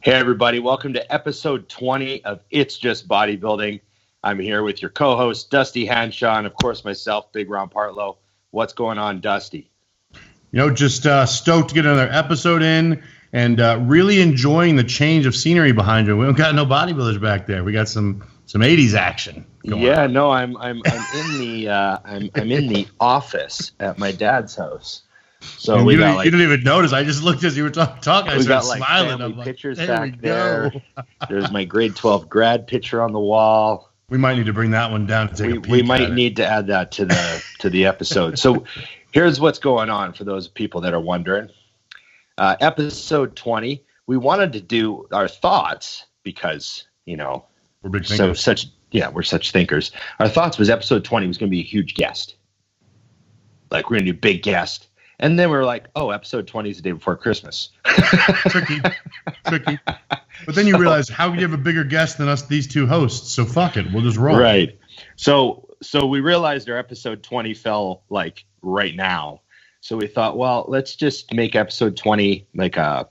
Hey, everybody. Welcome to episode 20 of It's Just Bodybuilding. I'm here with your co-host, Dusty Hanshaw, and, of course, myself, Big Ron Partlow. What's going on, Dusty? Just stoked to get another episode in and really enjoying the change of scenery behind you. We don't got no bodybuilders back there. We got some 80s action going on. No, I'm in the office at my dad's house. So you didn't even notice. I just looked as you were talking. I started smiling. Family pictures back there. There's my grade 12 grad picture on the wall. We might need to bring that one down to take a peek. We might need to add that to the episode. So here's what's going on for those people that are wondering. Episode 20, we wanted to do our thoughts because, we're big thinkers. We're such thinkers. Our thoughts was episode 20 was going to be a huge guest. Like, we're going to do a big guest. And then we were like, oh, episode 20 is the day before Christmas. Tricky. But then you realize, how could you have a bigger guest than us, these two hosts? So fuck it. We'll just roll. Right. So we realized our episode 20 fell like right now. So we thought, well, let's just make episode 20 like a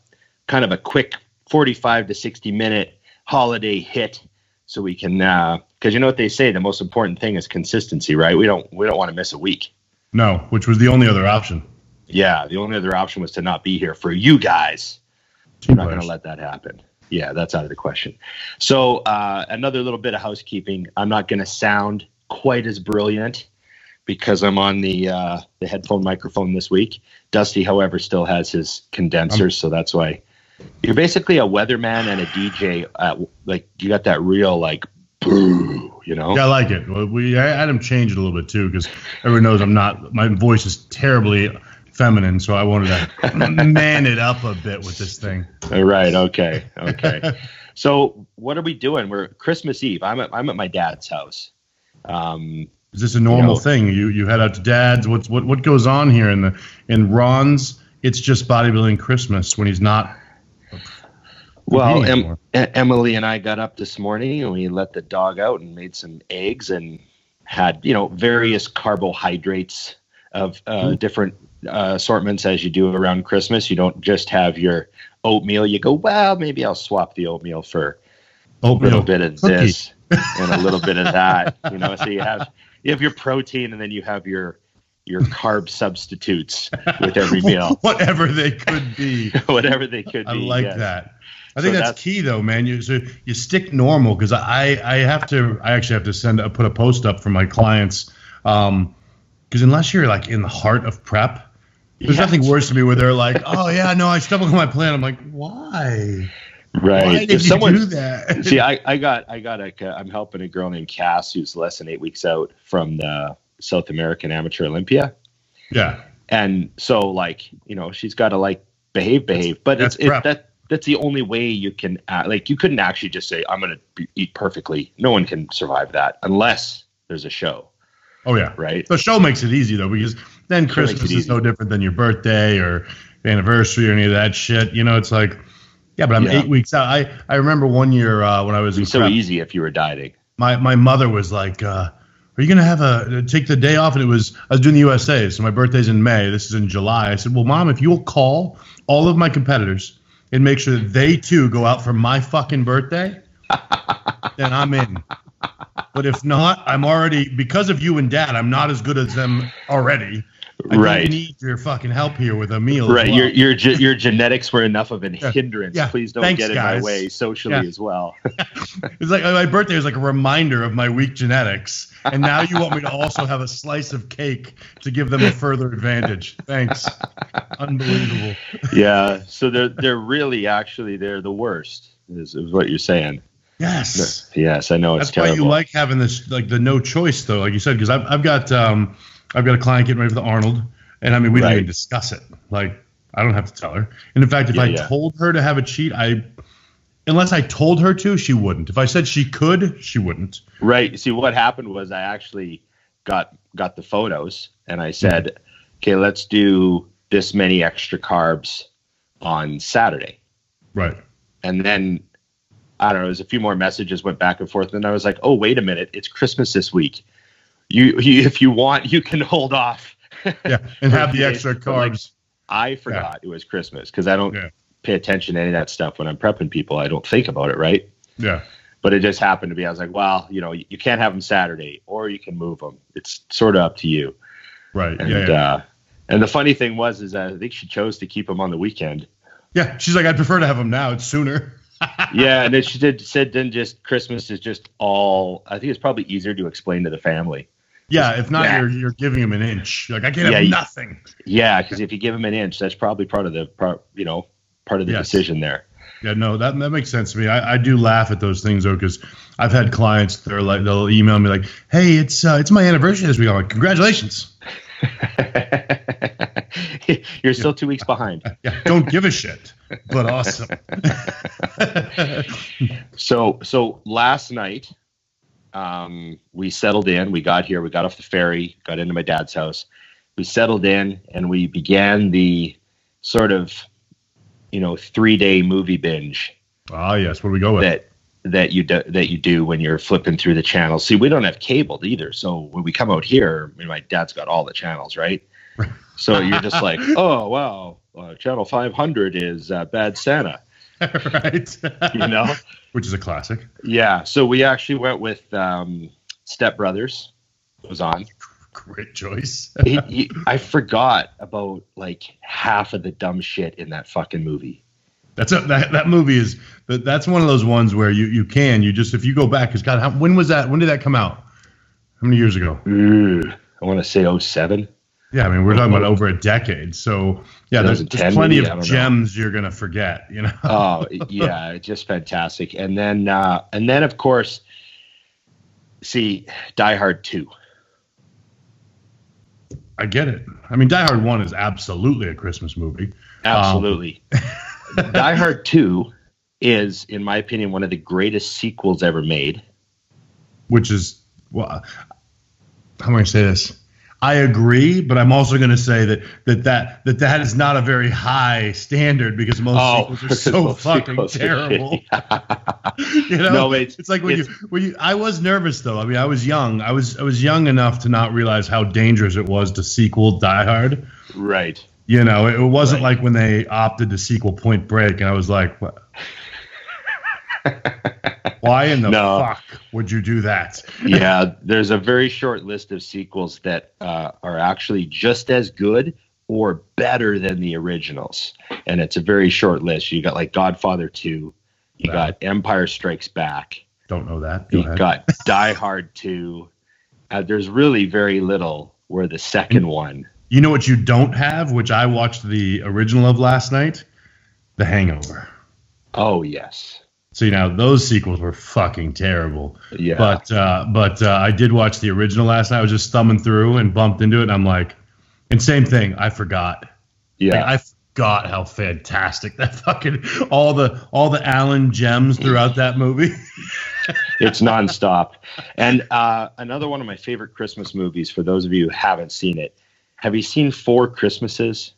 kind of a quick 45 to 60 minute holiday hit. So we can, because you know what they say, the most important thing is consistency, right? We don't want to miss a week. No, which was the only other option. Yeah, the only other option was to not be here for you guys. We're not going to let that happen. Yeah, that's out of the question. So another little bit of housekeeping. I'm not going to sound quite as brilliant because I'm on the headphone microphone this week. Dusty, however, still has his condensers, so that's why. You're basically a weatherman and a DJ. You got that real, boo, Yeah, I like it. Well, I had him change it a little bit, too, because everyone knows my voice is terribly feminine, so I wanted to man it up a bit with this thing. All right. Okay. So what are we doing? We're Christmas Eve. I'm at my dad's house. Is this a normal thing? You head out to dad's. What goes on here in Ron's? It's just bodybuilding Christmas when he's not. Well, Emily and I got up this morning and we let the dog out and made some eggs and had various carbohydrates of different assortments as you do around Christmas. You don't just have your oatmeal. You go, well, maybe I'll swap the oatmeal for a little bit of this and a little bit of that. So you have your protein and then you have your carb substitutes with every meal. Whatever they could be. I like that. I think that's key though, man. You stick normal because I actually have to put a post up for my clients. Because unless you're in the heart of prep, there's nothing worse to me where they're like, oh yeah, no, I stumbled on my plan. I'm like, why? Right. Why did you do that? See, I'm helping a girl named Cass who's less than 8 weeks out from the South American Amateur Olympia. Yeah. And so she's got to behave, but that's the only way you can act. You couldn't actually just say, I'm going to eat perfectly. No one can survive that unless there's a show. Oh, yeah. Right. The show makes it easy, though, because then Christmas is no different than your birthday or anniversary or any of that shit. It's like, yeah, but I'm 8 weeks out. I remember one year when I was in so easy if you were dieting. My mother was like, are you going to take the day off? And I was doing the USA, so my birthday's in May. This is in July. I said, well, Mom, if you'll call all of my competitors and make sure that they, too, go out for my fucking birthday, then I'm in. But if not, I'm already, because of you and Dad, I'm not as good as them already. I don't need your fucking help here with a meal. Right. Well. Your genetics were enough of a hindrance. Yeah. Please don't Thanks, get in guys. my way socially as well. It's like my birthday was like a reminder of my weak genetics. And now you want me to also have a slice of cake to give them a further advantage. Thanks. Unbelievable. Yeah. So they're really they're the worst is what you're saying. Yes. Yes, I know. That's why you like having this, the no choice, though, like you said, because I've got a client getting ready for the Arnold, and I mean, we didn't even discuss it. I don't have to tell her. And in fact, if I told her to have a cheat, unless I told her to, she wouldn't. If I said she could, she wouldn't. Right. See, what happened was I actually got the photos, and I said, okay, let's do this many extra carbs on Saturday. Right. And then I don't know, there's a few more messages went back and forth. And I was like, oh, wait a minute. It's Christmas this week. You if you want, you can hold off. Yeah, and have the extra carbs. I forgot it was Christmas because I don't pay attention to any of that stuff when I'm prepping people. I don't think about it, right? Yeah. But it just happened to be, I was like, well, you can't have them Saturday, or you can move them. It's sort of up to you. Right. And, and the funny thing was I think she chose to keep them on the weekend. Yeah. She's like, I'd prefer to have them now. It's sooner. Yeah. And then she said, then just Christmas is just all, I think it's probably easier to explain to the family. Yeah. If not, you're giving them an inch. You're like, I can't have nothing. Yeah. Because if you give them an inch, that's probably part of the decision there. Yeah, no, that makes sense to me. I do laugh at those things though, because I've had clients that are like, they'll email me like, "Hey, it's my anniversary this week." I'm like, "Congratulations." You're still 2 weeks behind. Yeah, don't give a shit, but awesome. So last night, we settled in. We got here. We got off the ferry. Got into my dad's house. We settled in, and we began the sort of 3-day movie binge. Ah, yes. What do we go with? That you do when you're flipping through the channels. See, we don't have cable either, so when we come out here, my dad's got all the channels, right? So you're just like, oh wow, channel 500 is Bad Santa, right? Which is a classic. Yeah. So we actually went with Step Brothers. Was on. Great choice. I forgot about like half of the dumb shit in that fucking movie. That movie is that's one of those ones where if you go back, because God, when was that? When did that come out? How many years ago? I want to say 2007. Yeah, I mean we're talking about over a decade. So yeah, there's plenty of gems you're gonna forget. Oh yeah, just fantastic. And then of course, see Die Hard 2. I get it. I mean, Die Hard 1 is absolutely a Christmas movie. Absolutely. Die Hard 2 is, in my opinion, one of the greatest sequels ever made. Which is, well, how am I going to say this? I agree, but I'm also going to say that is not a very high standard because most sequels are so fucking terrible. No, it's like when you. I was nervous though. I mean, I was young. I was young enough to not realize how dangerous it was to sequel Die Hard. Right. It wasn't like when they opted to sequel Point Break, and I was like, what? Why in the fuck would you do that? Yeah, there's a very short list of sequels that are actually just as good or better than the originals. And it's a very short list. You got like Godfather 2. You got Empire Strikes Back. Don't know that. You got Die Hard 2. There's really very little where the second one. You know what you don't have, which I watched the original of last night? The Hangover. Oh, yes. So, those sequels were fucking terrible. Yeah. But I did watch the original last night. I was just thumbing through and bumped into it. And I'm like, and same thing. I forgot. Yeah. I forgot how fantastic that fucking all the Allen gems throughout that movie. It's nonstop. And another one of my favorite Christmas movies, for those of you who haven't seen it, have you seen Four Christmases?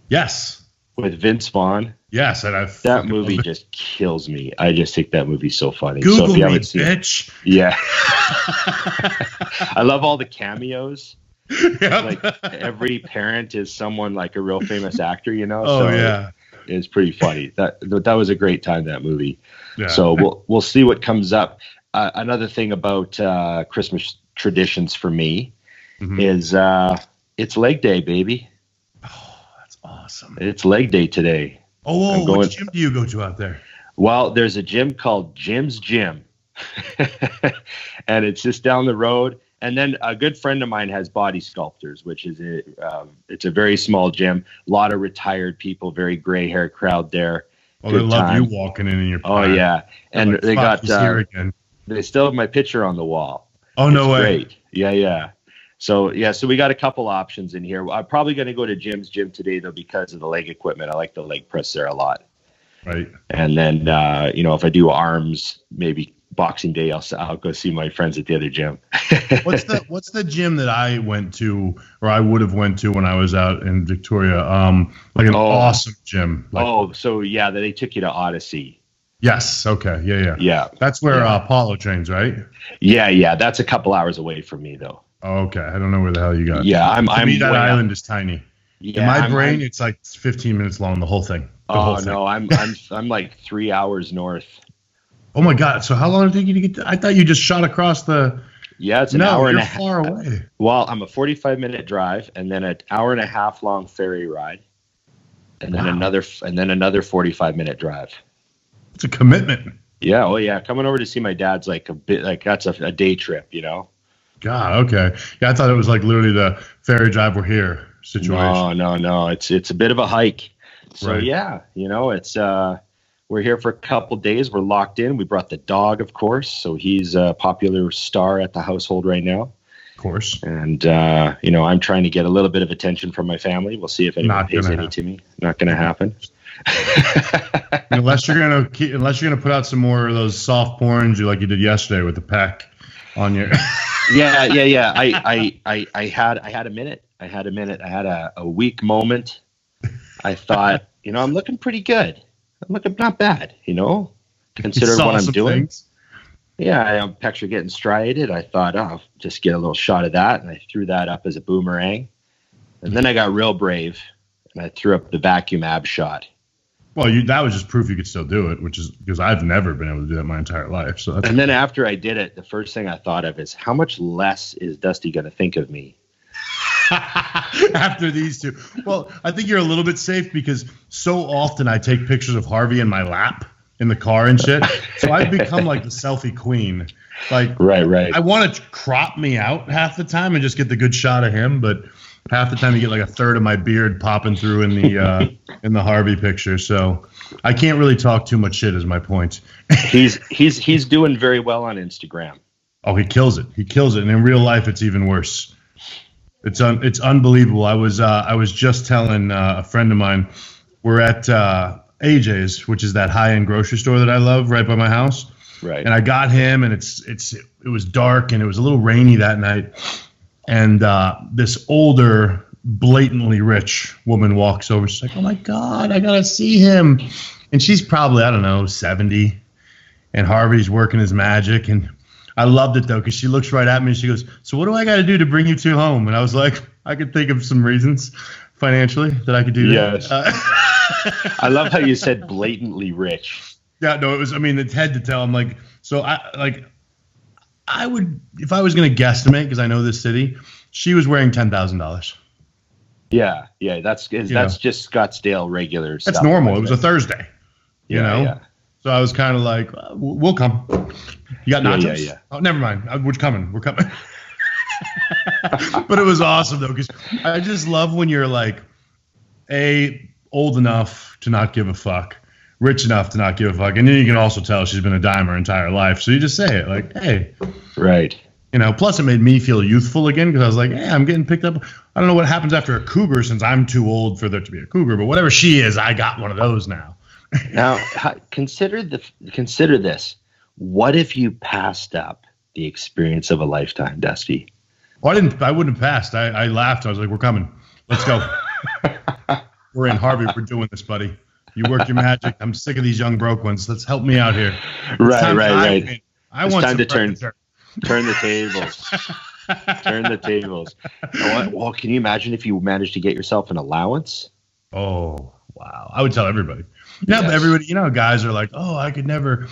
Yes. With Vince Vaughn? Yes, and that movie just kills me. I just think that movie's so funny. Google so if you me, haven't seen bitch. It, yeah. I love all the cameos. Yep. Like every parent is someone like a real famous actor, Oh, so yeah. It's pretty funny. That was a great time, that movie. Yeah. So we'll see what comes up. Another thing about Christmas traditions for me is it's leg day, baby. Oh, that's awesome. It's leg day today. Oh, which gym do you go to out there? Well, there's a gym called Jim's Gym, and it's just down the road. And then a good friend of mine has Body Sculptors, which is it's a very small gym. A lot of retired people, very gray hair crowd there. Oh, they love you walking in your prime. Oh yeah, and like, they got they still have my picture on the wall. Oh, no way! Great, yeah. So we got a couple options in here. I'm probably going to go to Jim's Gym today though because of the leg equipment. I like the leg press there a lot. Right. And then if I do arms, maybe Boxing Day, I'll go see my friends at the other gym. What's the gym that I went to or I would have went to when I was out in Victoria? Like an awesome gym. They took you to Odyssey. Yes. Okay. Yeah. Yeah. That's where Partlow trains, right? Yeah. That's a couple hours away from me though. Oh, okay. I don't know where the hell you got. Yeah, that island is tiny. In my brain, it's like 15 minutes long, the whole thing. No, I'm like 3 hours north. Oh my God! So how long did it take you to get? I thought you just shot across the. Yeah, it's an hour and a half. Far away. Well, I'm a 45-minute drive, and then an hour and a half long ferry ride, and then another 45-minute drive. It's a commitment. Yeah. Oh yeah. Coming over to see my dad's like a bit like that's a day trip, you know. God. Okay. Yeah, I thought it was like literally the ferry drive we're here situation. No. It's a bit of a hike. So right. Yeah, you know, it's we're here for a couple days. We're locked in. We brought the dog, of course. So he's a popular star at the household right now. Of course. And, you know, I'm trying to get a little bit of attention from my family. We'll see if anyone pays any to me. Not going to happen. unless you're gonna put out some more of those soft porns like you did yesterday with the pack on your. Yeah. I had a minute. I had a weak moment. I thought, you know, I'm looking pretty good. I'm looking not bad, you know, consider what I'm doing. Things. Yeah, I'm picture getting striated. I thought, I'll just get a little shot of that, and I threw that up as a boomerang. And then I got real brave, and I threw up the vacuum ab shot. Well, that was just proof you could still do it, which is because I've never been able to do that my entire life. So. And then after I did it, the first thing I thought of is, how much less is Dusty going to think of me? After these two. Well, I think you're a little bit safe because so often I take pictures of Harvey in my lap in the car and shit. So I've become like the selfie queen. Like, right. I want to crop me out half the time and just get the good shot of him, but half the time you get like a third of my beard popping through in the Harvey picture. So I can't really talk too much shit is my point. He's doing very well on Instagram. Oh, he kills it. And in real life, it's even worse. It's unbelievable. I was just telling a friend of mine, we're at AJ's, which is that high-end grocery store that I love right by my house. Right. And I got him, and it was dark, and it was a little rainy that night. And this older, blatantly rich woman walks over. She's like, "Oh my God, I gotta see him." And she's probably, I don't know, 70. And Harvey's working his magic, and I loved it, though, because she looks right at me and she goes, "So what do I got to do to bring you two home?" And I was like, I could think of some reasons financially that I could do that. Yes. I love how you said blatantly rich. Yeah, no, it's head to tail. I'm like, so I would, if I was going to guesstimate, because I know this city, she was wearing $10,000. Yeah, that's just Scottsdale regular stuff. That's normal. It was a Thursday, you know? Yeah. So I was kind of like, we'll come. You got nachos? Yeah. Oh, never mind. We're coming. But it was awesome, though, because I just love when you're like, old enough to not give a fuck, rich enough to not give a fuck. And then you can also tell she's been a dime her entire life. So you just say it like, hey. Right. You know, plus it made me feel youthful again because I was like, hey, I'm getting picked up. I don't know what happens after a cougar since I'm too old for there to be a cougar. But whatever she is, I got one of those now. Now, consider this. What if you passed up the experience of a lifetime, Dusty? Well, I wouldn't have passed. I laughed. I was like, we're coming. Let's go. We're in Harvey. We're doing this, buddy. You work your magic. I'm sick of these young broke ones. Let's help me out here. Right. I want time to turn the tables. Well, can you imagine if you managed to get yourself an allowance? Oh, wow. I would tell everybody. Yeah, yes. Everybody, guys are like, oh, I could never,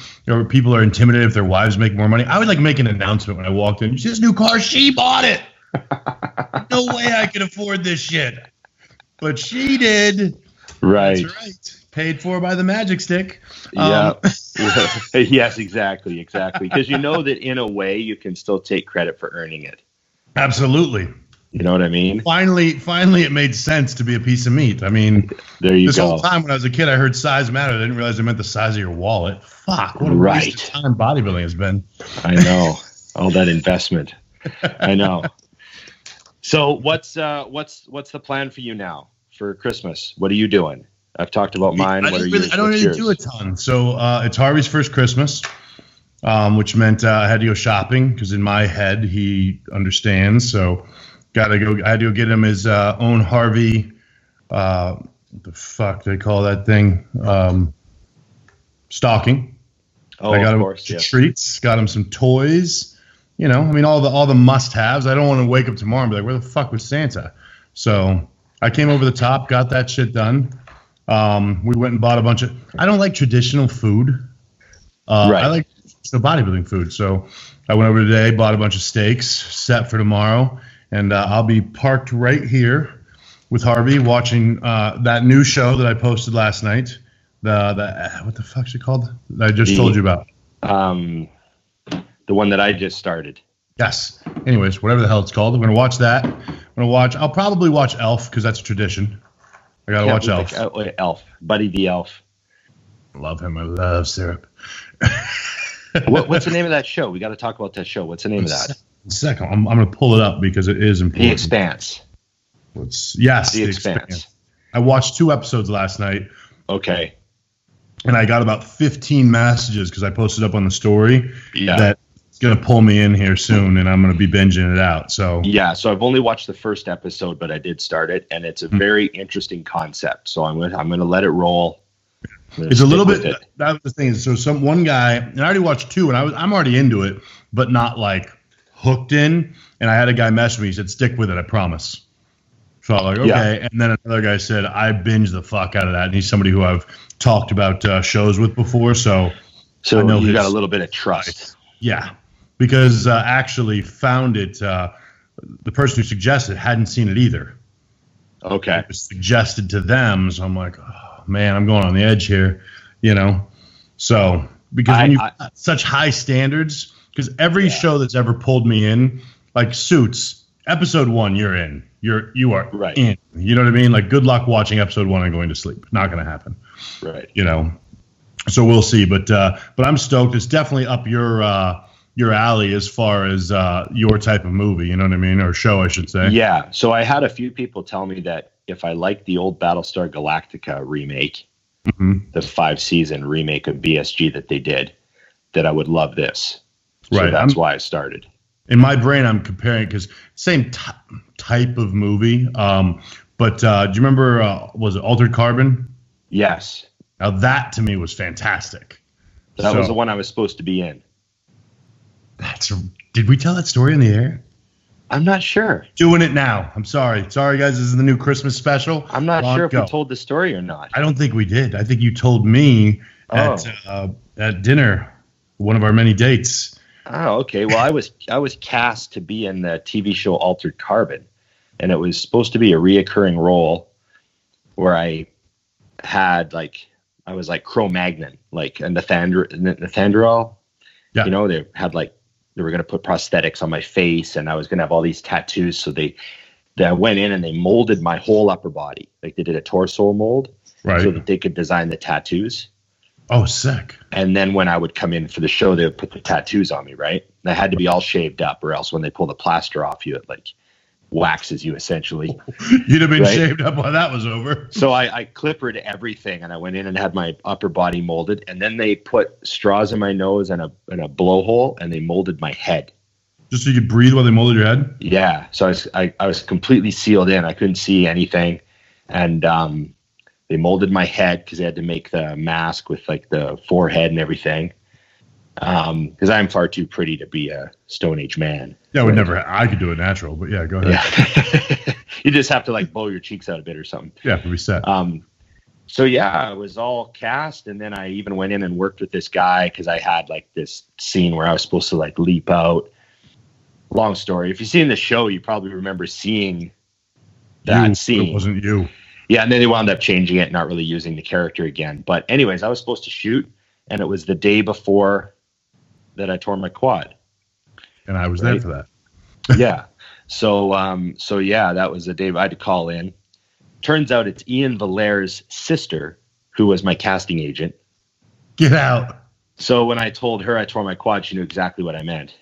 people are intimidated if their wives make more money. I would like make an announcement when I walked in. This new car, she bought it. No way I could afford this shit. But she did. Right. That's right. Paid for by the magic stick. Yeah. Yes, exactly. Because you know that in a way you can still take credit for earning it. Absolutely. You know what I mean? Finally, it made sense to be a piece of meat. I mean, there you go. This whole time when I was a kid, I heard size mattered. I didn't realize it meant the size of your wallet. Fuck, what a waste of time bodybuilding has been. I know. All that investment. I know. So what's the plan for you now for Christmas? What are you doing? I've talked about mine. I don't really do a ton. So it's Harvey's first Christmas, which meant I had to go shopping because in my head he understands. So I had to go get him his own Harvey. What the fuck do they call that thing? Stocking. Oh, I got of him course, treats. Got him some toys. All the must-haves. I don't want to wake up tomorrow and be like, where the fuck was Santa? So I came over the top, got that shit done. We went and bought a bunch of. I don't like traditional food. Right. I like bodybuilding food. So I went over today, bought a bunch of steaks, set for tomorrow, and I'll be parked right here with Harvey watching that new show that I posted last night. The what the fuck's it called? That I just told you about. The one that I just started. Yes. Anyways, whatever the hell it's called, I'm gonna watch that. I'll probably watch Elf because that's a tradition. I gotta watch Elf. Elf, Buddy the Elf. Love him. I love syrup. What's the name of that show? We got to talk about that show. What's the name of that? Second, I'm gonna pull it up because it is important. The Expanse. The Expanse. I watched 2 episodes last night. Okay. And I got about 15 messages because I posted up on the story that it's going to pull me in here soon, and I'm going to be binging it out. So so I've only watched the first episode, but I did start it, and it's a very interesting concept. So I'm going to let it roll. It's a little bit. That was the thing. So one guy, and I already watched 2, and I'm already into it, but not like hooked in. And I had a guy message me. He said, "Stick with it, I promise." So I'm like, okay. And then another guy said, "I binged the fuck out of that." And he's somebody who I've talked about shows with before, so I know you got a little bit of trust. Yeah, because actually found it. The person who suggested it hadn't seen it either. Okay. It was suggested to them, so I'm like, oh man, I'm going on the edge here, you know. So because when you such high standards, because every show that's ever pulled me in, like Suits, episode 1, you're in. You are in. You know what I mean? Like, good luck watching episode 1 and going to sleep. Not going to happen. Right. You know. So we'll see. But I'm stoked. It's definitely up your alley as far as your type of movie. You know what I mean? Or show, I should say. Yeah. So I had a few people tell me that if I like the old Battlestar Galactica remake, the 5-season remake of BSG that they did, that I would love this. So that's why I started. In my brain, I'm comparing because same type of movie. But do you remember, was it Altered Carbon? Yes. Now that to me was fantastic. That was the one I was supposed to be in. Did we tell that story in the air? I'm not sure. Doing it now. I'm sorry. Sorry, guys. This is the new Christmas special. I'm not sure if we told the story or not. I don't think we did. I think you told me at dinner, one of our many dates. Oh, okay. Well, I was cast to be in the TV show Altered Carbon, and it was supposed to be a reoccurring role where I was like Cro-Magnon, like a Nathandrel. Yeah. You know, they were going to put prosthetics on my face, and I was going to have all these tattoos. So they went in and they molded my whole upper body. Like, they did a torso mold, so that they could design the tattoos. Oh, sick. And then when I would come in for the show, they would put the tattoos on me, right? And I had to be all shaved up, or else when they pull the plaster off you, it like waxes you essentially. You'd have been shaved up while that was over. So I clippered everything, and I went in and had my upper body molded, and then they put straws in my nose and a blowhole, and they molded my head. Just so you could breathe while they molded your head? Yeah. So I was completely sealed in. I couldn't see anything. And they molded my head because they had to make the mask with like the forehead and everything. Because I'm far too pretty to be a Stone Age man. Yeah, I could do it natural, but yeah, go ahead. Yeah. You just have to like blow your cheeks out a bit or something. Yeah, to be set. So yeah, I was all cast, and then I even went in and worked with this guy because I had like this scene where I was supposed to like leap out. Long story. If you've seen the show, you probably remember seeing that scene. It wasn't you. Yeah, and then they wound up changing it, not really using the character again. But anyways, I was supposed to shoot, and it was the day before that I tore my quad. And I was there for that. Yeah. So yeah, that was the day I had to call in. Turns out it's Ian Valaire's sister who was my casting agent. Get out. So when I told her I tore my quad, she knew exactly what I meant.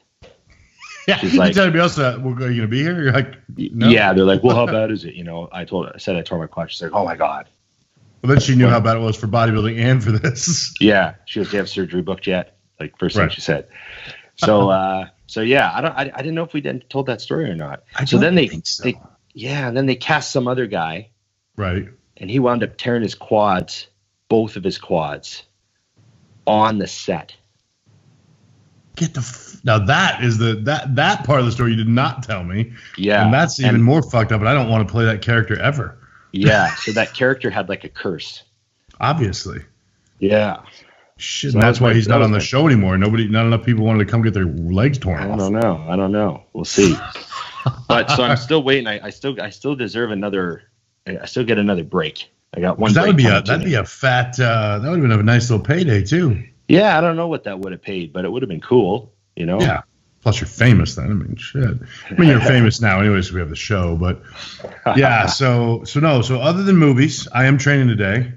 Yeah, she's like, "Tell me else that are you gonna be here?" You're like, "No." Yeah, they're like, "Well, how bad is it?" You know, I said I tore my quad. She's like, "Oh my god." Well, then she knew how bad it was for bodybuilding and for this. Yeah, she goes, "Do you have surgery booked yet?" Like, first thing she said. So, yeah, I didn't know if we told that story or not. Then they cast some other guy, right? And he wound up tearing both of his quads, on the set. Now that is that part of the story you did not tell me. Yeah, and that's even more fucked up. And I don't want to play that character ever. Yeah. So that character had like a curse. Obviously. Yeah. Shit, So and that's why he's not on the my- show anymore. Not enough people wanted to come get their legs torn off. I don't know. We'll see. But so I'm still waiting. I still deserve another. I still get another break. I got one. That'd be a fat. That would have been a nice little payday too. Yeah, I don't know what that would have paid, but it would have been cool. You know. Yeah. Plus, you're famous then. I mean, shit. I mean, you're famous now, anyways. We have the show, but yeah. So other than movies, I am training today.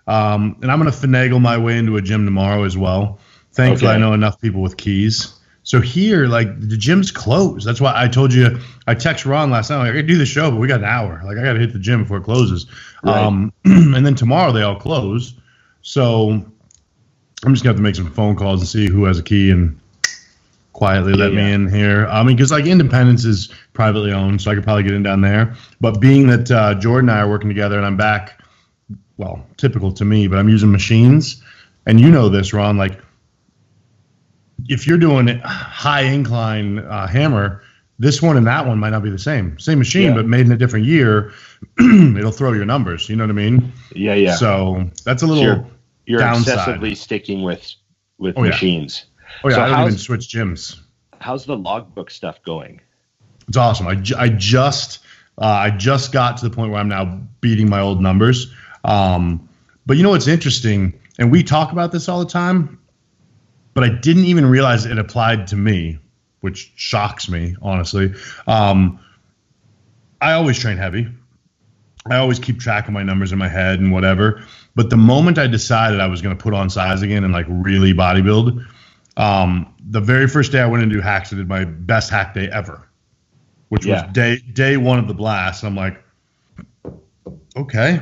And I'm going to finagle my way into a gym tomorrow as well. Thankfully, I know enough people with keys. So here, like, the gym's closed. That's why I told you, I text Ron last night, like, I could do the show, but we got an hour. Like, I got to hit the gym before it closes. Right. And then tomorrow they all close. So I'm just going to have to make some phone calls and see who has a key and quietly let me in here. I mean, because, like, Independence is privately owned, so I could probably get in down there. But being that Jordan and I are working together and I'm back, well, typical to me, but I'm using machines. And you know this, Ron, like if you're doing a high incline hammer, this one and that one might not be the same. Same machine, but made in a different year, it'll throw your numbers. You know what I mean? Yeah, yeah. So that's a little you're downside. obsessively sticking with machines. Oh, yeah, so I don't even switch gyms. How's the logbook stuff going? It's awesome. I just got to the point where I'm now beating my old numbers. But you know what's interesting, and we talk about this all the time, but I didn't even realize it applied to me, which shocks me, honestly. I always train heavy. I always keep track of my numbers in my head and whatever. But the moment I decided I was going to put on size again and like really bodybuild, the very first day I went into hacks, I did my best hack day ever, which was day one of the blast. And I'm like, okay.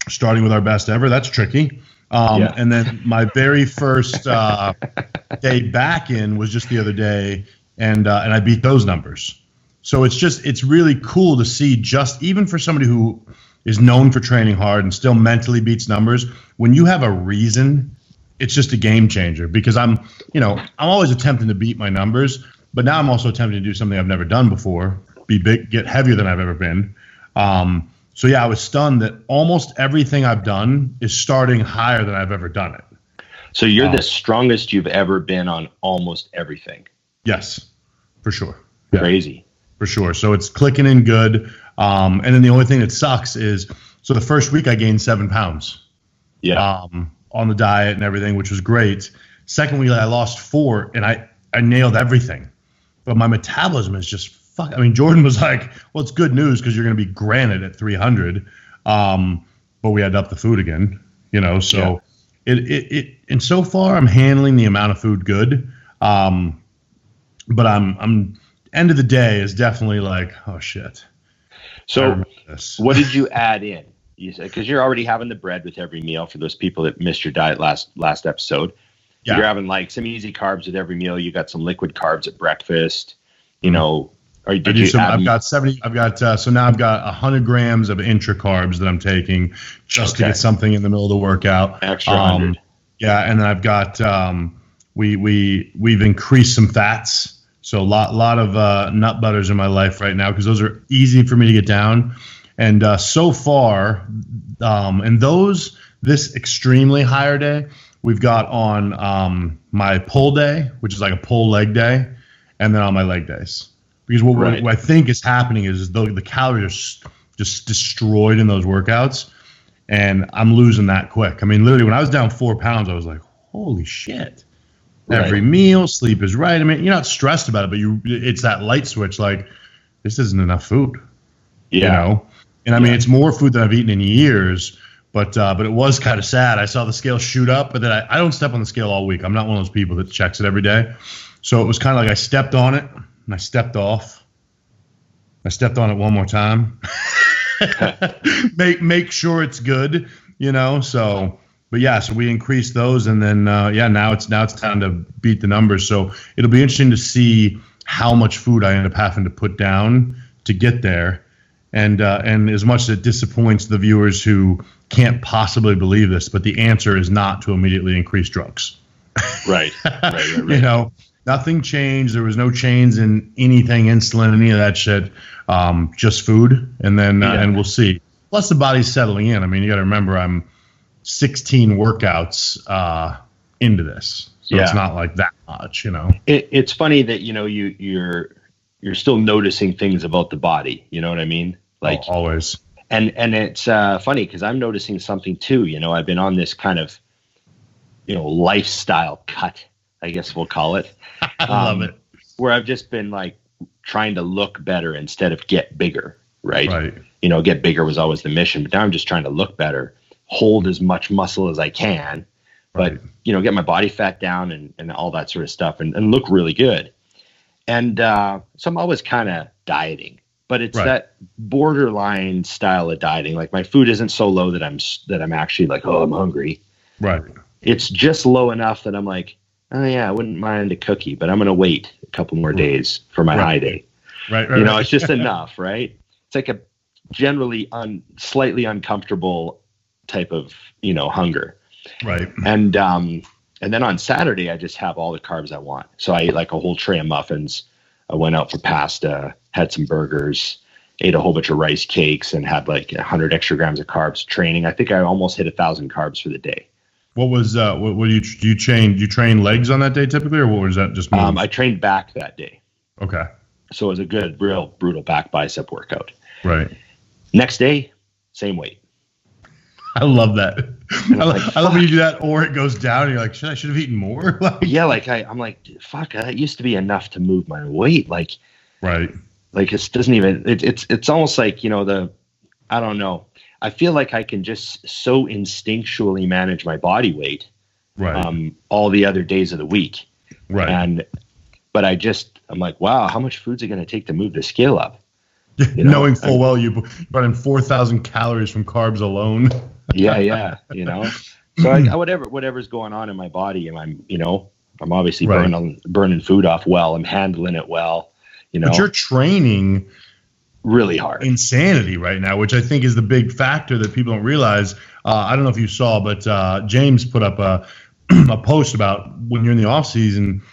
Starting with our best ever, that's tricky. And then my very first day back in was just the other day, and I beat those numbers. So it's really cool to see, just even for somebody who is known for training hard and still mentally beats numbers, when you have a reason, it's just a game changer. Because I'm always attempting to beat my numbers, but now I'm also attempting to do something I've never done before, be big, get heavier than I've ever been. So, yeah, I was stunned that almost everything I've done is starting higher than I've ever done it. So you're the strongest you've ever been on almost everything. Yes, for sure. Yeah. Crazy. For sure. So it's clicking in good. And then the only thing that sucks is, so the first week I gained 7 pounds. Yeah. On the diet and everything, which was great. Second week I lost 4, and I nailed everything. But my metabolism is just fuck. I mean, Jordan was like, well, it's good news because you're going to be granted at 300. But we had to up the food again, so and so far I'm handling the amount of food good. But I'm end of the day is definitely like, oh shit. So what did you add in? You said, because you're already having the bread with every meal for those people that missed your diet last episode. Yeah. You're having like some easy carbs with every meal. You got some liquid carbs at breakfast, Or did you I've got 70. So now I've got 100 grams of intra carbs that I'm taking just to get something in the middle of the workout. Extra 100. Yeah, and then I've got we've increased some fats. So a lot of nut butters in my life right now because those are easy for me to get down. And so far, and this extremely higher day, we've got on my pull day, which is like a pull leg day, and then on my leg days. Because what I think is happening is the calories are just destroyed in those workouts, and I'm losing that quick. I mean, literally, when I was down 4 pounds, I was like, holy shit. Right. Every meal, sleep is right. I mean, you're not stressed about it, but it's that light switch, like, this isn't enough food. Yeah. And I mean, it's more food than I've eaten in years, but it was kind of sad. I saw the scale shoot up, but then I don't step on the scale all week. I'm not one of those people that checks it every day. So it was kind of like I stepped on it, and I stepped off. I stepped on it one more time. make sure it's good, So, but yeah, so we increased those, and then now it's time to beat the numbers. So it'll be interesting to see how much food I end up having to put down to get there. And as much as it disappoints the viewers who can't possibly believe this, but the answer is not to immediately increase drugs. Right. Nothing changed. There was no change in anything, insulin, any of that shit. Just food, and then and we'll see. Plus the body's settling in. I mean, you got to remember I'm 16 workouts into this, so it's not like that much, you know. It's funny that you're still noticing things about the body. You know what I mean? Like always. And it's funny because I'm noticing something too. You know, I've been on this kind of lifestyle cut, I guess we'll call it. I love it. Where I've just been like trying to look better instead of get bigger, right? Right. You know, get bigger was always the mission, but now I'm just trying to look better, hold as much muscle as I can, but Right. get my body fat down and all that sort of stuff and look really good. And so I'm always kind of dieting, but it's that borderline style of dieting. Like my food isn't so low that I'm actually like, oh, I'm hungry. Right. It's just low enough that I'm like, oh yeah, I wouldn't mind a cookie, but I'm going to wait a couple more days for my high day. Right. It's just enough, right? It's like a generally slightly uncomfortable type of, hunger. Right. And then on Saturday, I just have all the carbs I want. So I ate like a whole tray of muffins. I went out for pasta, had some burgers, ate a whole bunch of rice cakes, and had like 100 extra grams of carbs training. I think I almost hit 1,000 carbs for the day. What was what do you train? Do you train legs on that day typically, or what was that just? I trained back that day. Okay. So it was a good, real brutal back bicep workout. Right. Next day, same weight. I love that. I love when you do that, or it goes down, and you're like, I should have eaten more. I'm like, fuck, that used to be enough to move my weight. Like, right. Like it doesn't even. It's almost like I don't know. I feel like I can just so instinctually manage my body weight, right. All the other days of the week, right. But I'm like, wow, how much food's it going to take to move the scale up? Knowing full well you brought in 4,000 calories from carbs alone. Yeah. So I whatever's going on in my body, and I'm obviously burning food off well. I'm handling it well. But you're training really hard. Insanity right now, which I think is the big factor that people don't realize. I don't know if you saw, but James put up a post about when you're in the off season,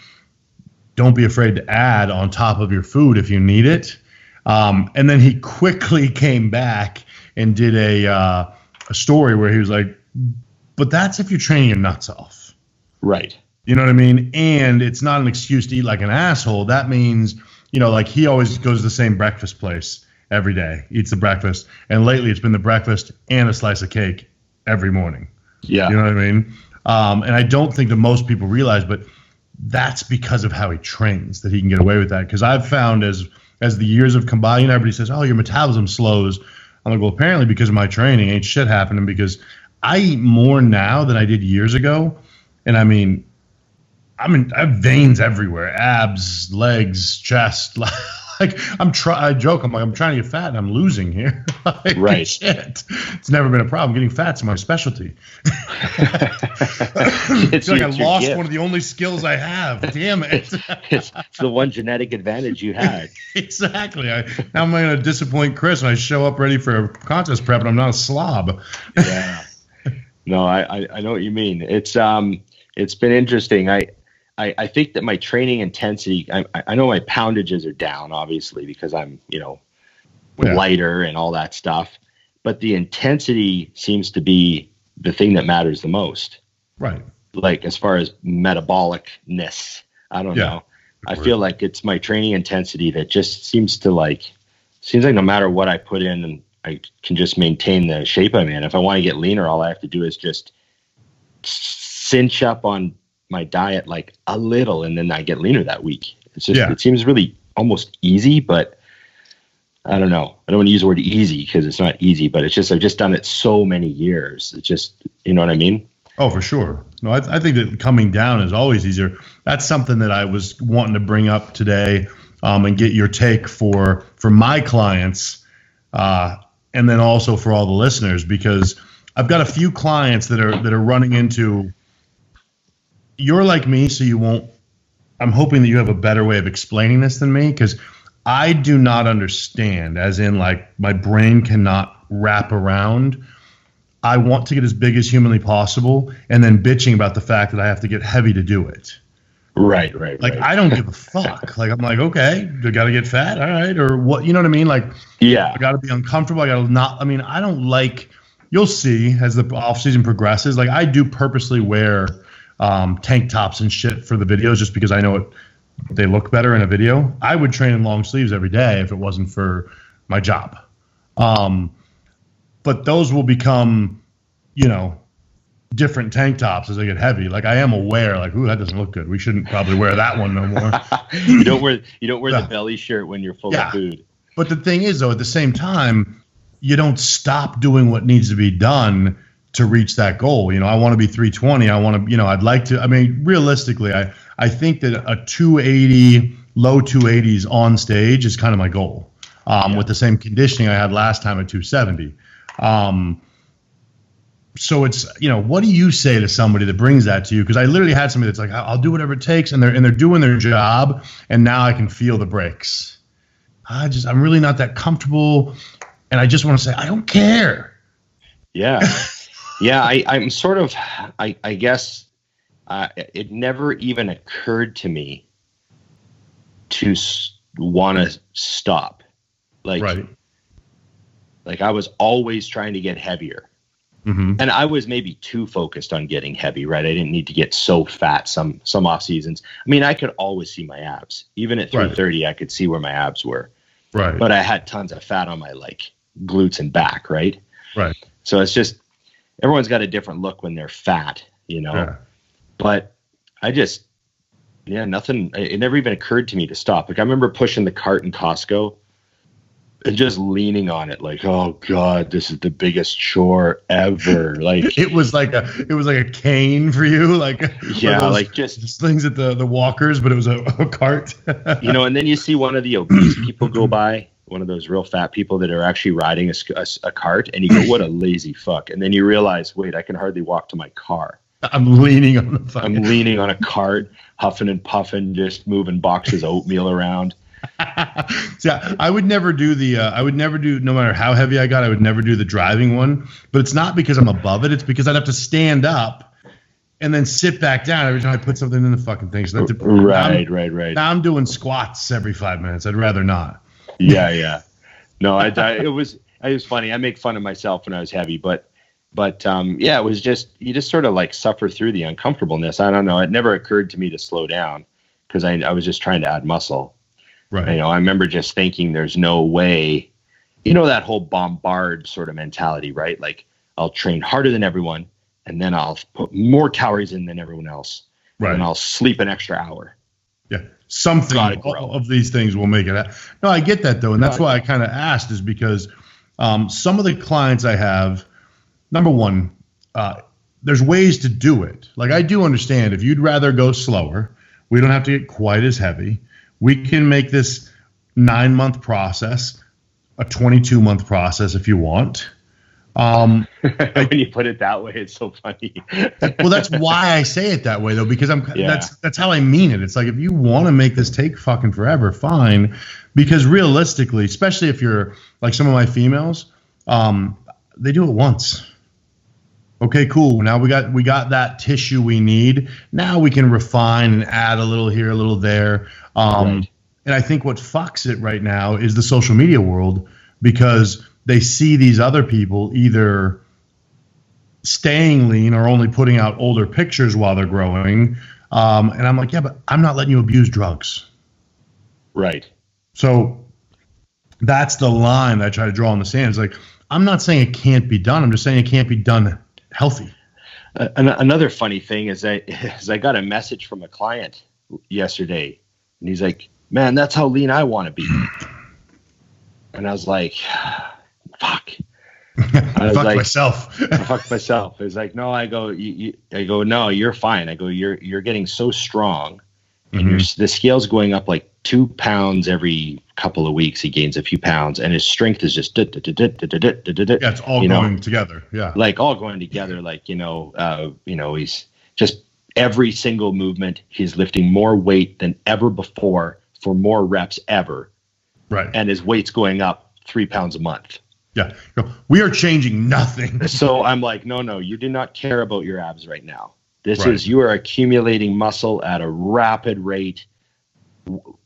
don't be afraid to add on top of your food if you need it. And then he quickly came back and did a story where he was like, but that's if you're training your nuts off. Right. You know what I mean? And it's not an excuse to eat like an asshole. That means, like he always goes to the same breakfast place every day, eats the breakfast. And lately it's been the breakfast and a slice of cake every morning. Yeah. You know what I mean? And I don't think that most people realize, but that's because of how he trains that he can get away with that. Because I've found as the years have come by, everybody says, oh, your metabolism slows. I'm like, well, apparently because of my training, ain't shit happening, because I eat more now than I did years ago. And I mean, I have veins everywhere, abs, legs, chest. Like I joke, I'm like, I'm trying to get fat and I'm losing here. Like, right. Shit. It's never been a problem. Getting fat's my specialty. It's like I lost gift. One of the only skills I have. Damn it. It's the one genetic advantage you had. Exactly. Now I'm going to disappoint Chris when I show up ready for a contest prep and I'm not a slob. Yeah. No, I know what you mean. It's been interesting. I think that my training intensity, I know my poundages are down, obviously, because I'm, lighter and all that stuff. But the intensity seems to be the thing that matters the most. Right. Like as far as metabolicness, I don't know. I feel like it's my training intensity that just seems like no matter what I put in, and I can just maintain the shape I'm in. If I want to get leaner, all I have to do is just cinch up on my diet like a little, and then I get leaner that week. It's just It seems really almost easy, but I don't know. I don't want to use the word easy because it's not easy, but it's just I've just done it so many years. It's just, you know what I mean? Oh, for sure. No, I think that coming down is always easier. That's something that I was wanting to bring up today, and get your take for my clients, and then also for all the listeners, because I've got a few clients that are running into. You're like me, so you won't. I'm hoping that you have a better way of explaining this than me, because I do not understand, as in like my brain cannot wrap around. I want to get as big as humanly possible, and then bitching about the fact that I have to get heavy to do it. Right. Like, I don't give a fuck. Like, I'm like, okay, do I got to get fat? All right. Or what, you know what I mean? Like, Yeah. I got to be uncomfortable. I got to not, I mean, I don't like, you'll see as the off season progresses, like I do purposely wear tank tops and shit for the videos just because I know they look better in a video. I would train in long sleeves every day if it wasn't for my job. But those will become, you know, different tank tops as they get heavy. Like I am aware, like, ooh, that doesn't look good. We shouldn't probably wear that one no more. You don't wear the belly shirt when you're full of food. But the thing is, though, at the same time, you don't stop doing what needs to be done to reach that goal. You know, I want to be 320. I want to, you know, I'd like to. I mean, realistically, I think that a 280, low 280s on stage is kind of my goal. With the same conditioning I had last time at 270. So it's, you know, what do you say to somebody that brings that to you? Because I literally had somebody that's like, I'll do whatever it takes, and they're doing their job, and now I can feel the breaks. I'm really not that comfortable, and I just want to say I don't care. Yeah, I'm sort of, I guess, it never even occurred to me to want to stop. Like, right. Like I was always trying to get heavier. Mm-hmm. And I was maybe too focused on getting heavy, right? I didn't need to get so fat some off seasons. I mean, I could always see my abs. Even at 330, I could see where my abs were. Right. But I had tons of fat on my like glutes and back, right? Right. So it's just, everyone's got a different look when they're fat, you know? Yeah. But I just, nothing, it never even occurred to me to stop. Like I remember pushing the cart in Costco and just leaning on it like, oh God, this is the biggest chore ever. Like it was like a cane for you, like like just things at the walkers, but it was a cart. You know, and then you see one of the obese people go by, one of those real fat people that are actually riding a cart, and you go, what a lazy fuck. And then you realize, wait, I can hardly walk to my car. I'm leaning on a cart, huffing and puffing, just moving boxes of oatmeal around. Yeah, I would never do no matter how heavy I got, I would never do the driving one. But it's not because I'm above it. It's because I'd have to stand up and then sit back down every time I put something in the fucking thing. So right. Now I'm doing squats every 5 minutes. I'd rather not. Yeah. No, it was funny. I make fun of myself when I was heavy, but it was just, you just sort of like suffer through the uncomfortableness. I don't know. It never occurred to me to slow down because I was just trying to add muscle. Right. You know, I remember just thinking there's no way, you know, that whole bombard sort of mentality, right? Like I'll train harder than everyone and then I'll put more calories in than everyone else. Right. And I'll sleep an extra hour. Yeah. Something of these things will make it happen. No, I get that though. And that's why I kind of asked, is because some of the clients I have, number one, there's ways to do it. Like I do understand if you'd rather go slower, we don't have to get quite as heavy. We can make this 9-month process a 22-month process if you want. When you put it that way, it's so funny. Well, that's why I say it that way, though, because that's how I mean it. It's like, if you want to make this take fucking forever, fine. Because realistically, especially if you're like some of my females, they do it once. Okay, cool. Now we got that tissue we need. Now we can refine and add a little here, a little there. Right. And I think what fucks it right now is the social media world, because they see these other people either staying lean or only putting out older pictures while they're growing. And I'm like, yeah, but I'm not letting you abuse drugs. Right. So that's the line that I try to draw in the sand. It's like, I'm not saying it can't be done. I'm just saying it can't be done healthy. Another funny thing is I got a message from a client yesterday, and he's like, man, that's how lean I want to be. And I was like, fuck. I fucked myself. I fucked myself. It's like, no, I go, no, you're fine. I go, you're getting so strong, and the scale's going up like 2 pounds every couple of weeks. He gains a few pounds, and his strength is just yeah, it's all going together. Yeah, like all going together. Like he's just every single movement, he's lifting more weight than ever before for more reps ever. Right, and his weight's going up 3 pounds a month. Yeah, we are changing nothing. So I'm like, no, you do not care about your abs right now. This is, you are accumulating muscle at a rapid rate.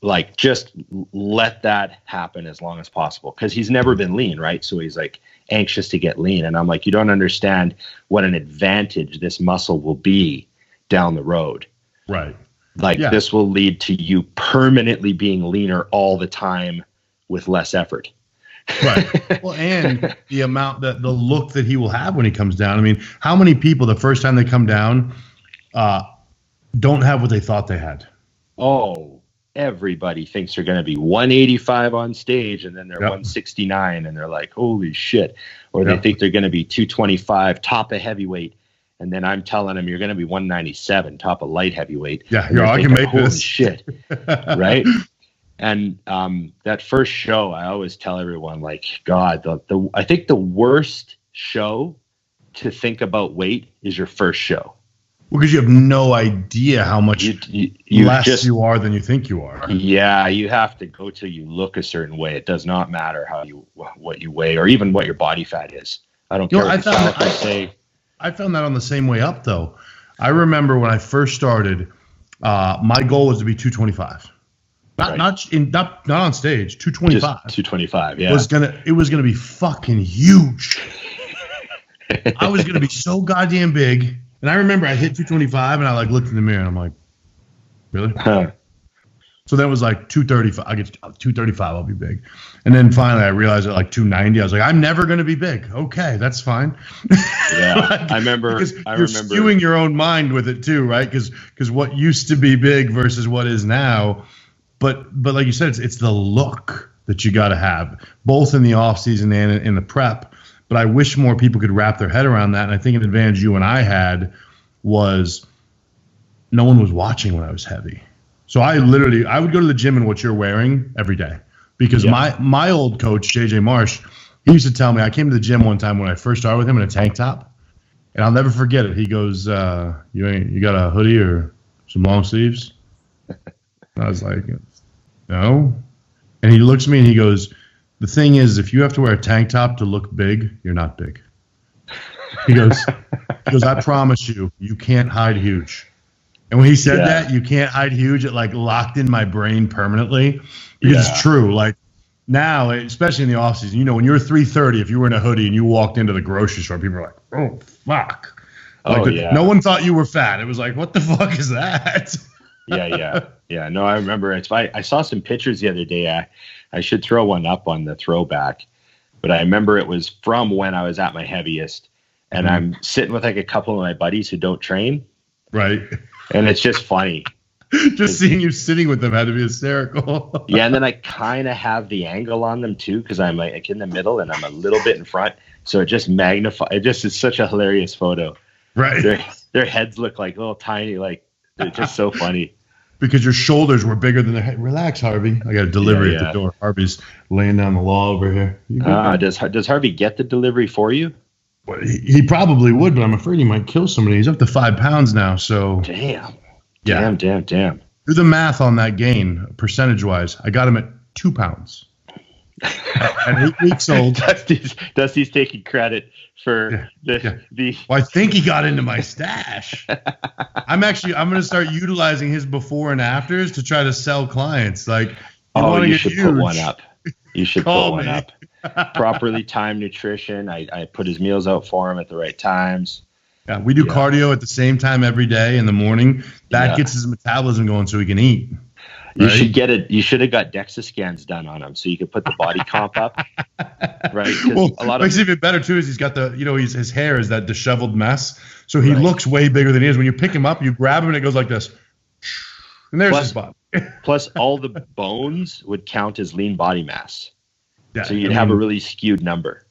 Like, just let that happen as long as possible, because he's never been lean, right? So he's like anxious to get lean. And I'm like, you don't understand what an advantage this muscle will be down the road. Right. Like, this will lead to you permanently being leaner all the time with less effort. Right. Well, and the amount that the look that he will have when he comes down. I mean, how many people the first time they come down don't have what they thought they had? Oh, everybody thinks they're going to be 185 on stage, and then they're 169, and they're like, holy shit. Or they think they're going to be 225 top of heavyweight, and then I'm telling them you're going to be 197 top of light heavyweight. Yeah, I can make holy this. Shit. Right? And that first show, I always tell everyone, like, God, I think the worst show to think about weight is your first show. Well, because you have no idea how much less you are than you think you are. Yeah, you have to go till you look a certain way. It does not matter what you weigh, or even what your body fat is. I don't care what you say. I found that on the same way up, though. I remember when I first started, my goal was to be 225. Not on stage. 225. Just 225. Yeah. It was gonna be fucking huge. I was gonna be so goddamn big. And I remember I hit 225, and I like looked in the mirror, and I'm like, really? Huh. So that was like 235. I get 235, I'll be big. And then finally, I realized at like 290, I was like, I'm never gonna be big. Okay, that's fine. Yeah, I remember. Because you're skewing your own mind with it too, right? Because what used to be big versus what is now. But like you said, it's the look that you got to have, both in the off season and in the prep. But I wish more people could wrap their head around that. And I think an advantage you and I had was no one was watching when I was heavy. So I would go to the gym in what you're wearing every day, because my old coach, JJ Marsh, he used to tell me, I came to the gym one time when I first started with him in a tank top, and I'll never forget it. He goes, you got a hoodie or some long sleeves? And I was like, no. And he looks at me and he goes, the thing is, if you have to wear a tank top to look big, you're not big. He goes, I promise you, you can't hide huge. And when he said that, you can't hide huge, it like locked in my brain permanently. Because it's true. Like now, especially in the off season, when you're 330, if you were in a hoodie and you walked into the grocery store, people are like, oh, fuck. No one thought you were fat. It was like, what the fuck is that? Yeah. No, I remember. I saw some pictures the other day. I should throw one up on the throwback, but I remember it was from when I was at my heaviest, and I'm sitting with like a couple of my buddies who don't train. Right. And it's just funny. Just seeing you sitting with them had to be hysterical. Yeah. And then I kind of have the angle on them too, because I'm like in the middle and I'm a little bit in front. So it just magnifies. It just is such a hilarious photo. Right. Their heads look like little tiny, like they're just so funny. Because your shoulders were bigger than their head. Relax, Harvey. I got a delivery at the door. Harvey's laying down the law over here. Does Harvey get the delivery for you? Well, he probably would, but I'm afraid he might kill somebody. He's up to 5 pounds now, so. Damn. Yeah. Damn. Do the math on that gain, percentage-wise. I got him at 2 pounds. At 8 weeks old. Dusty's taking credit for the. Well, I think he got into my stash. I'm going to start utilizing his before and afters to try to sell clients. Like, you should put one up. You should put one up. Properly timed nutrition. I put his meals out for him at the right times. Yeah, we do cardio at the same time every day in the morning. That gets his metabolism going so he can eat. You should get it. You should have got DEXA scans done on him so you could put the body comp up. Right. Well, what makes it even better too is he's got his hair is that disheveled mess. So he looks way bigger than he is. When you pick him up, you grab him and it goes like this. And there's his body. Plus all the bones would count as lean body mass. Yeah, so you'd have a really skewed number.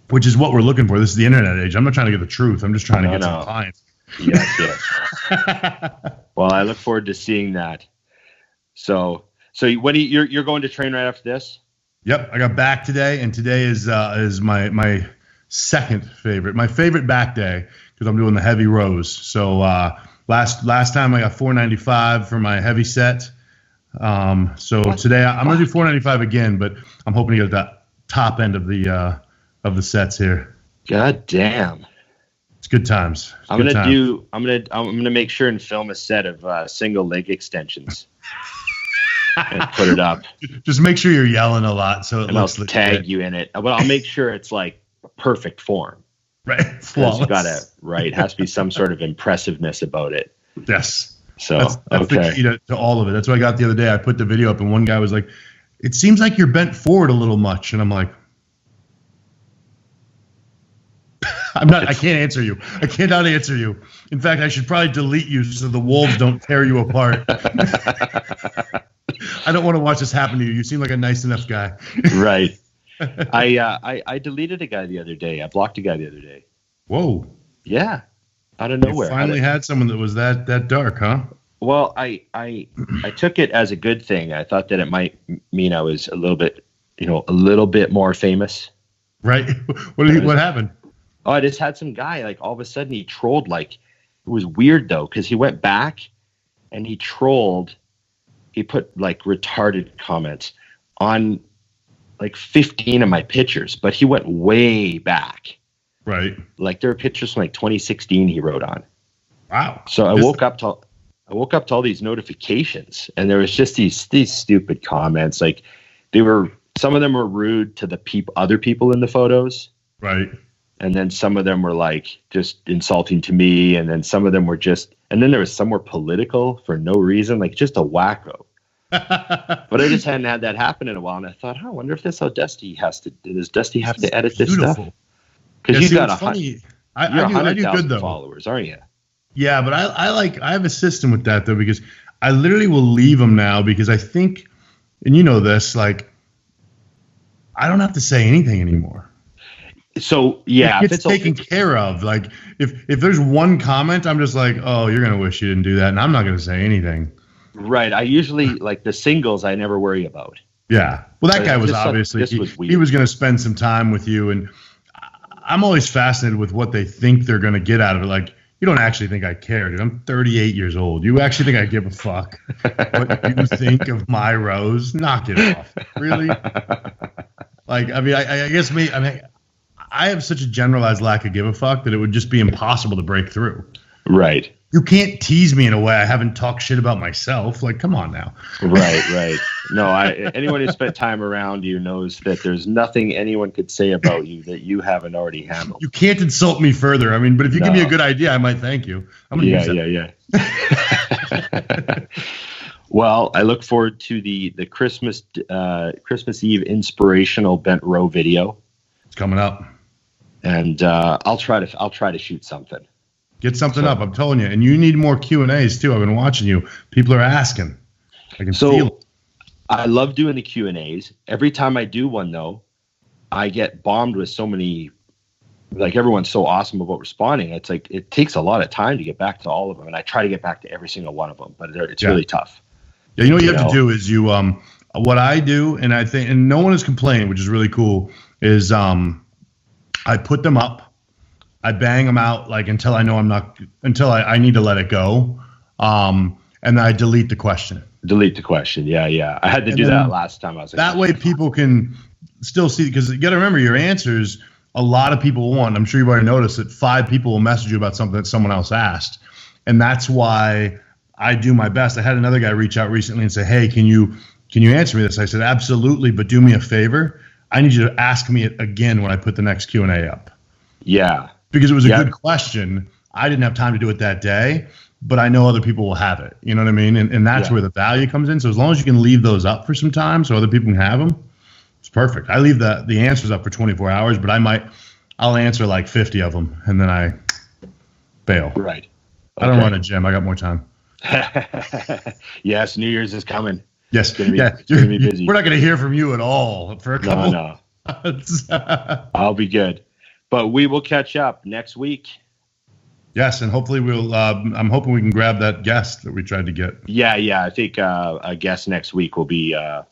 Which is what we're looking for. This is the internet age. I'm not trying to get the truth. I'm just trying to get some clients. Yes. Well, I look forward to seeing that. So when you're going to train right after this? Yep, I got back today, and today is my second favorite. My favorite back day because I'm doing the heavy rows. So last time I got 495 for my heavy set. So today I'm gonna do 495 again, but I'm hoping to get that top end of the sets here. God damn. It's good times. I'm gonna make sure and film a set of single leg extensions and put it up. Just make sure you're yelling a lot so it looks I'll tag you in it, but I'll make sure it's like perfect form. Right, flawless. It has to be some sort of impressiveness about it. Yes. So that's the key to all of it. That's what I got the other day. I put the video up, and one guy was like, "It seems like you're bent forward a little much," and I'm like, I can't answer you. I cannot answer you. In fact, I should probably delete you so the wolves don't tear you apart. I don't want to watch this happen to you. You seem like a nice enough guy. Right. I deleted a guy the other day. I blocked a guy the other day. Whoa. Yeah. Out of nowhere. You finally had someone that was that dark, huh? Well, I took it as a good thing. I thought that it might mean I was a little bit more famous. Right. What happened? Oh, I just had some guy, like, all of a sudden he trolled. Like, it was weird though, because he went back and he trolled. He put like retarded comments on like 15 of my pictures, but he went way back. Right. Like, there are pictures from like 2016 he wrote on. Wow. So I woke up to all these notifications, and there was just these stupid comments. Like, some of them were rude to the other people in the photos. Right. And then some of them were like just insulting to me, and then some of them were and then there was some were political for no reason, like just a wacko. But I just hadn't had that happen in a while, and I thought, I wonder if that's how Dusty does Dusty have to edit this stuff? Because you've got 100,000 followers, aren't you? Yeah, but I have a system with that though, because I literally will leave them now, because I think, and you know this, like, I don't have to say anything anymore. So yeah, it gets taken care of. Like, if there's one comment, I'm just like, oh, you're gonna wish you didn't do that, and I'm not gonna say anything. Right. I usually, like, the singles I never worry about. Yeah. Well, that guy was obviously he was gonna spend some time with you, and I'm always fascinated with what they think they're gonna get out of it. Like, you don't actually think I care, dude. I'm 38 years old. You actually think I give a fuck what you think of my rose? Knock it off. Really? Like, I mean, I guess I have such a generalized lack of give a fuck that it would just be impossible to break through. Right. You can't tease me in a way I haven't talked shit about myself. Like, come on now. Right. No, anyone who spent time around you knows that there's nothing anyone could say about you that you haven't already handled. You can't insult me further. I mean, but if you give me a good idea, I might thank you. I'm gonna use that. Yeah. Well, I look forward to the Christmas Eve inspirational bent row video. It's coming up. And I'll try to shoot something. Get something up. I'm telling you. And you need more Q&As too. I've been watching you. People are asking. I can feel it. I love doing the Q&As. Every time I do one, though, I get bombed with so many. Like, everyone's so awesome about responding. It's like it takes a lot of time to get back to all of them, and I try to get back to every single one of them, but it's really tough. Yeah, you know what you have to do is what I do, and I think, and no one has complained, which is really cool, is I put them up. I bang them out like until I know until I need to let it go. And then I delete the question. Delete the question. Yeah. I had to do that last time. I was like, that way people can still see, because you got to remember your answers. A lot of people want. I'm sure you've already noticed that 5 people will message you about something that someone else asked. And that's why I do my best. I had another guy reach out recently and say, hey, can you answer me this? I said, absolutely. But do me a favor. I need you to ask me it again when I put the next Q&A up. Yeah. Because it was a good question. I didn't have time to do it that day, but I know other people will have it. You know what I mean? And that's where the value comes in. So as long as you can leave those up for some time so other people can have them, it's perfect. I leave the answers up for 24 hours, but I'll answer like 50 of them, and then I bail. Right. Okay. I don't run a gym. I got more time. Yes, New Year's is coming. Yes. It's gonna be busy. We're not going to hear from you at all for a couple. No. I'll be good. But we will catch up next week. Yes, and hopefully I'm hoping we can grab that guest that we tried to get. Yeah. I think a guest next week will be a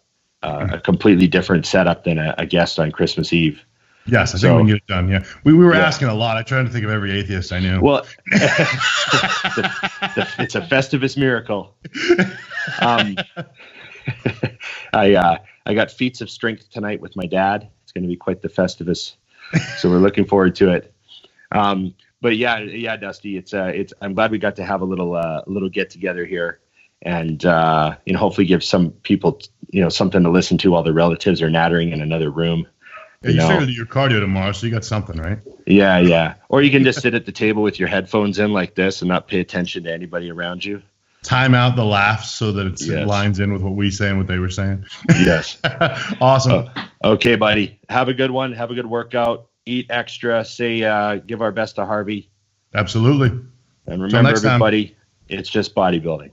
completely different setup than a guest on Christmas Eve. Yes, I think we can get it done. Yeah, we were asking a lot. I tried to think of every atheist I knew. Well, it's a Festivus miracle. I got feats of strength tonight with my dad. It's going to be quite the Festivus. So we're looking forward to it. But yeah, Dusty, it's I'm glad we got to have a little get together here, and hopefully give some people something to listen to while their relatives are nattering in another room. Yeah, you still gotta do your cardio tomorrow, so you got something, right? Yeah. Or you can just sit at the table with your headphones in like this and not pay attention to anybody around you. Time out the laughs so that it lines in with what we say and what they were saying. Yes. Awesome. Okay, buddy. Have a good one. Have a good workout. Eat extra. Say, give our best to Harvey. Absolutely. And remember, everybody, it's just bodybuilding.